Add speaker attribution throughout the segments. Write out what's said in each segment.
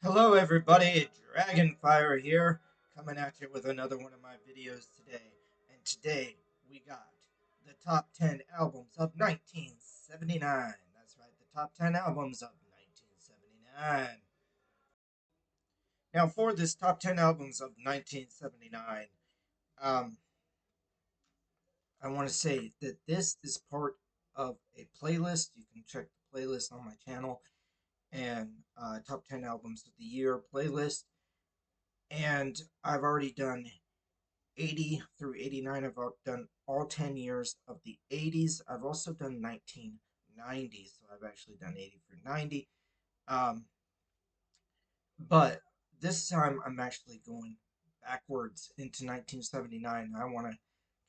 Speaker 1: Hello everybody, Dragonfire here, coming at you with another one of my videos today. And today we got the top 10 albums of 1979. That's right, the top 10 albums of 1979. Now for this top 10 albums of 1979, um, I want to say that this is part of a playlist. You can check the playlist on my channel and top 10 albums of the year playlist. And I've already done 80 through 89. I've done all 10 years of the 80s. I've also done 1990s, so I've actually done 80 through 90. Um, but this time I'm actually going backwards into 1979. I want to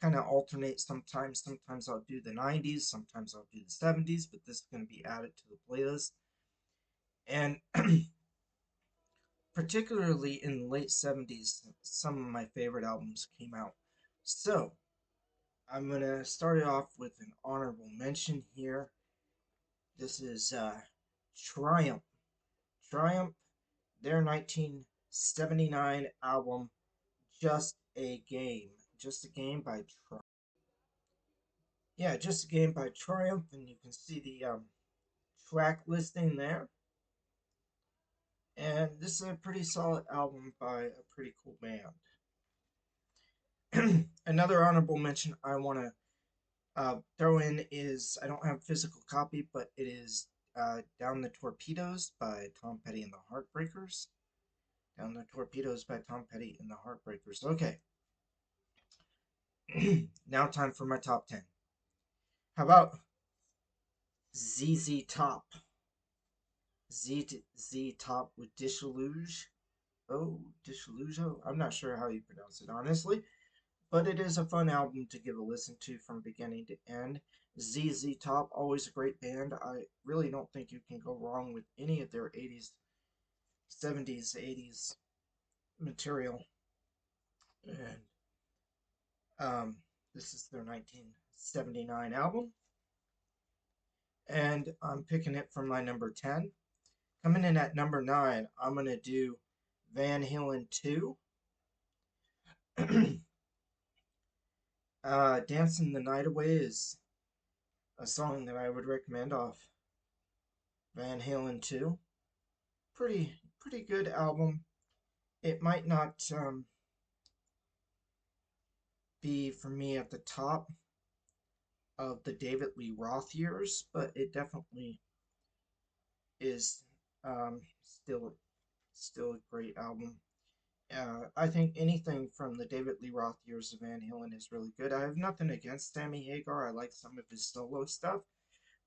Speaker 1: kind of alternate sometimes. Sometimes I'll do the 90s, sometimes I'll do the 70s, but this is going to be added to the playlist. And particularly in the late 70s, some of my favorite albums came out. So, I'm going to start it off with an honorable mention here. This is Triumph. Triumph, their 1979 album, Just a Game. Just a Game by Triumph. Yeah, Just a Game by Triumph, and you can see the track listing there. And this is a pretty solid album by a pretty cool band. Another honorable mention I want to throw in is I don't have a physical copy, but it is Down the Torpedoes by Tom Petty and the Heartbreakers. Down the Torpedoes by Tom Petty and the Heartbreakers. Okay, now time for my top 10. How about ZZ Top? ZZ Top with Dishalluge. Oh, Dishalluge. I'm not sure how you pronounce it, honestly. But it is a fun album to give a listen to from beginning to end. ZZ Top, always a great band. I really don't think you can go wrong with any of their 80s, 70s, 80s material. And um, this is their 1979 album. And I'm picking it from my number 10. Coming in at number 9, I'm going to do Van Halen 2. Dancing the Night Away is a song that I would recommend off Van Halen 2. Pretty good album. It might not be for me at the top of the David Lee Roth years, but it definitely is still a great album. I think anything from the David Lee Roth years of Van Halen is really good. I have nothing against Sammy Hagar. I like some of his solo stuff,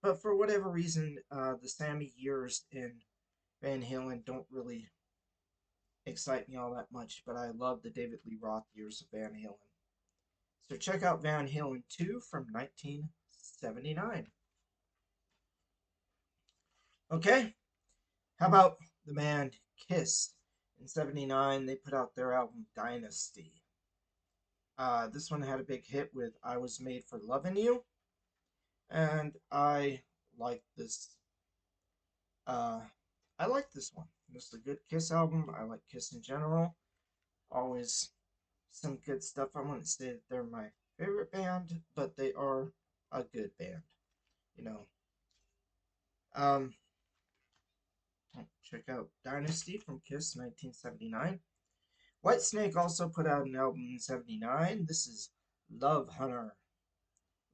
Speaker 1: but for whatever reason, the Sammy years in Van Halen don't really excite me all that much. But I love the David Lee Roth years of Van Halen. So check out Van Halen 2 from 1979. Okay, how about the band Kiss? In 79, they put out their album Dynasty. This one had a big hit with I Was Made for Loving You, and like this. Uh, I like this one. This is a good Kiss album. I like Kiss in general. Always some good stuff. I wouldn't say that they're my favorite band, but they are a good band. You know, um, check out Dynasty from Kiss 1979. Whitesnake also put out an album in 79. This is Love Hunter.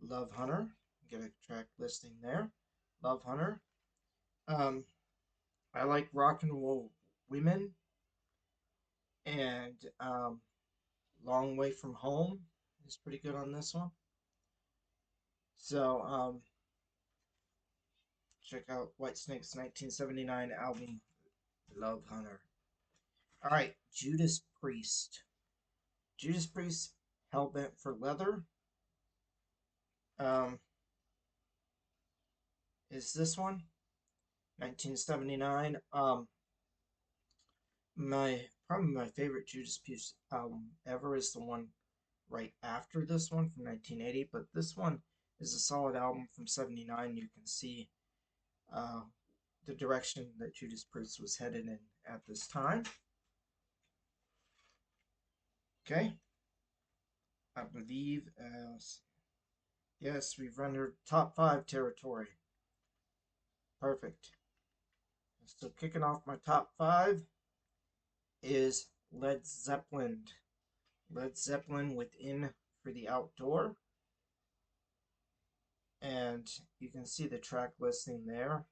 Speaker 1: Love Hunter. Get a track listing there. Love Hunter. Um, I like Rock and Roll Women and Long Way from Home is pretty good on this one. So check out Whitesnake's 1979 album Love Hunter. All right, Judas Priest. Judas Priest, Hellbent for Leather. Um, is this one 1979? My probably my favorite Judas Priest album ever is the one right after this one from 1980, but this one is a solid album from 79. You can see uh, the direction that Judas Priest was headed in at this time. Okay, I believe yes, we've rendered top 5 territory. Perfect. So kicking off my top 5 is Led Zeppelin. Led Zeppelin with In for the Outdoor. And you can see the track listing there.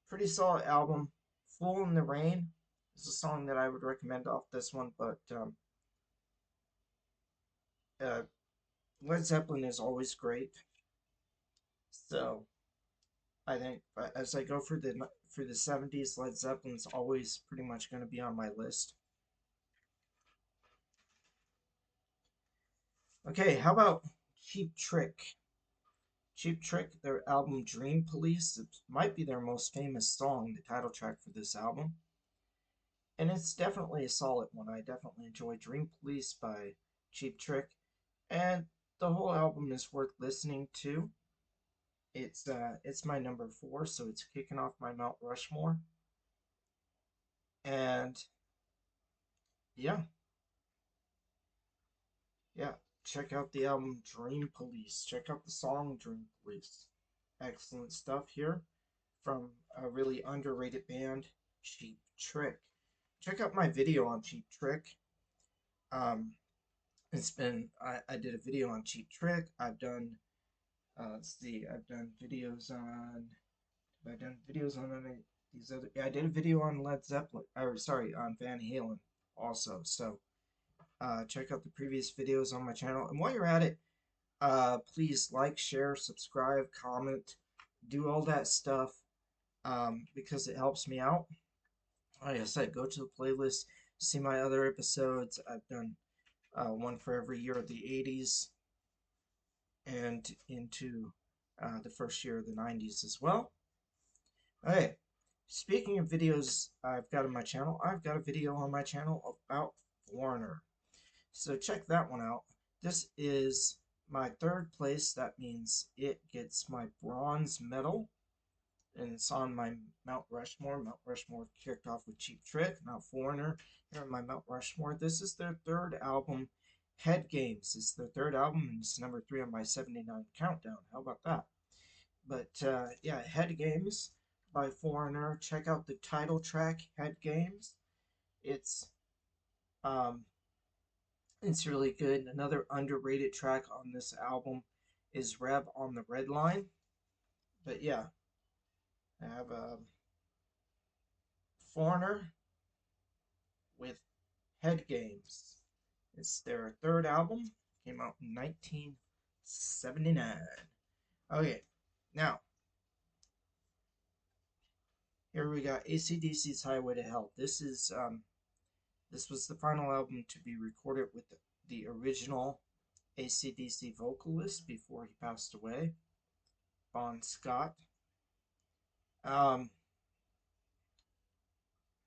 Speaker 1: Pretty solid album. Fool in the Rain is a song that I would recommend off this one, but uh, Led Zeppelin is always great. So I think as I go for the 70s, Led Zeppelin's always pretty much going to be on my list. Okay, how about Cheap Trick? Cheap Trick, their album Dream Police, it might be their most famous song, the title track for this album. And it's definitely a solid one. I definitely enjoy Dream Police by Cheap Trick, and the whole album is worth listening to. It's my number 4, so it's kicking off my Mount Rushmore. And yeah, yeah, check out the album Dream Police. Check out the song Dream Police. Excellent stuff here from a really underrated band, Cheap Trick. Check out my video on Cheap Trick. Um, I did a video on Cheap Trick. I've done let's see, I've done videos on any these other. Yeah, I did a video on Led Zeppelin. Or sorry, on Van Halen also. So check out the previous videos on my channel. And while you're at it, please like, share, subscribe, comment, do all that stuff because it helps me out. Like I said, go to the playlist, see my other episodes. I've done one for every year of the 80s and into the first year of the 90s as well. Okay, speaking of videos I've got on my channel, I've got a video on my channel about Foreigner. So check that one out. This is my 3rd place. That means it gets my bronze medal. And it's on my Mount Rushmore. Mount Rushmore kicked off with Cheap Trick. Now Foreigner here on my Mount Rushmore. This is their 3rd album. Head Games is their 3rd album, and it's number 3 on my 79 countdown. How about that? But yeah, Head Games by Foreigner. Check out the title track, Head Games. It's um, it's really good. Another underrated track on this album is Rev on the Red Line. But yeah, I have Foreigner with Head Games. It's their 3rd album. Came out in 1979. Okay, now here we got AC/DC's Highway to Hell. This was the final album to be recorded with the original AC/DC vocalist before he passed away, Bon Scott. Um,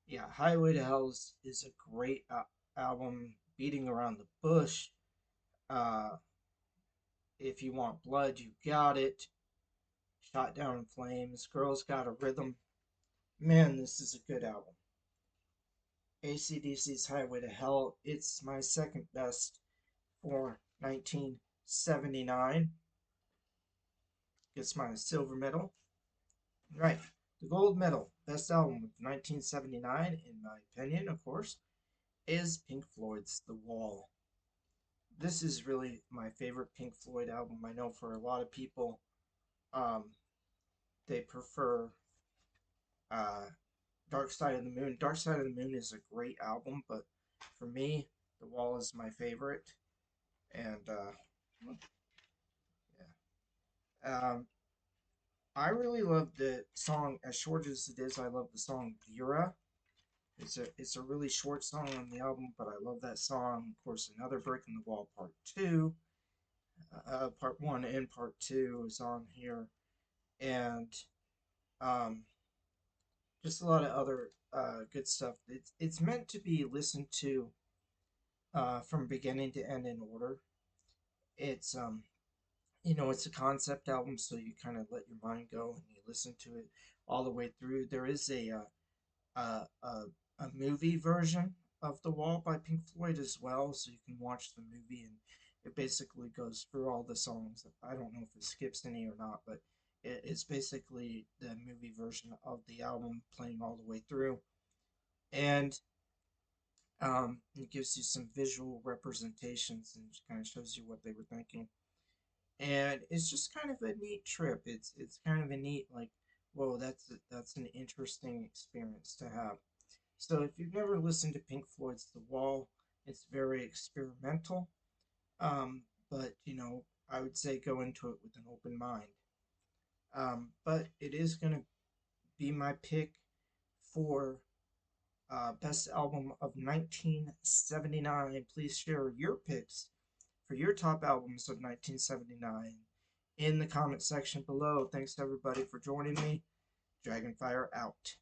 Speaker 1: yeah, Highway to Hell is a great album. Beating Around the Bush. Uh, if You Want Blood, You Got It. Shot Down in Flames. Girls Got a Rhythm. Man, this is a good album. AC/DC's Highway to Hell. It's my 2nd best for 1979. Gets my silver medal. Right. The gold medal, best album of 1979, in my opinion, of course, is Pink Floyd's The Wall. This is really my favorite Pink Floyd album. I know for a lot of people, they prefer Dark Side of the Moon. Dark Side of the Moon is a great album, but for me, The Wall is my favorite. And yeah. I really love the song, as short as it is. I love the song Vera. It's a really short song on the album, but I love that song. Of course, Another Brick in the Wall Part 2. Part 1 and Part 2 is on here. And um, just a lot of other good stuff. It's meant to be listened to from beginning to end in order. It's it's a concept album, so you kind of let your mind go and you listen to it all the way through. There is a, a, a movie version of The Wall by Pink Floyd as well, so you can watch the movie, and it basically goes through all the songs. I don't know if it skips any or not, but it's basically the movie version of the album playing all the way through. And it gives you some visual representations and kind of shows you what they were thinking. And it's just kind of a neat trip. It's kind of a neat, like, whoa, that's an interesting experience to have. So if you've never listened to Pink Floyd's The Wall, it's very experimental. But I would say go into it with an open mind. But it is gonna be my pick for best album of 1979. Please share your picks for your top albums of 1979 in the comment section below. Thanks everybody for joining me. Dragonfire out.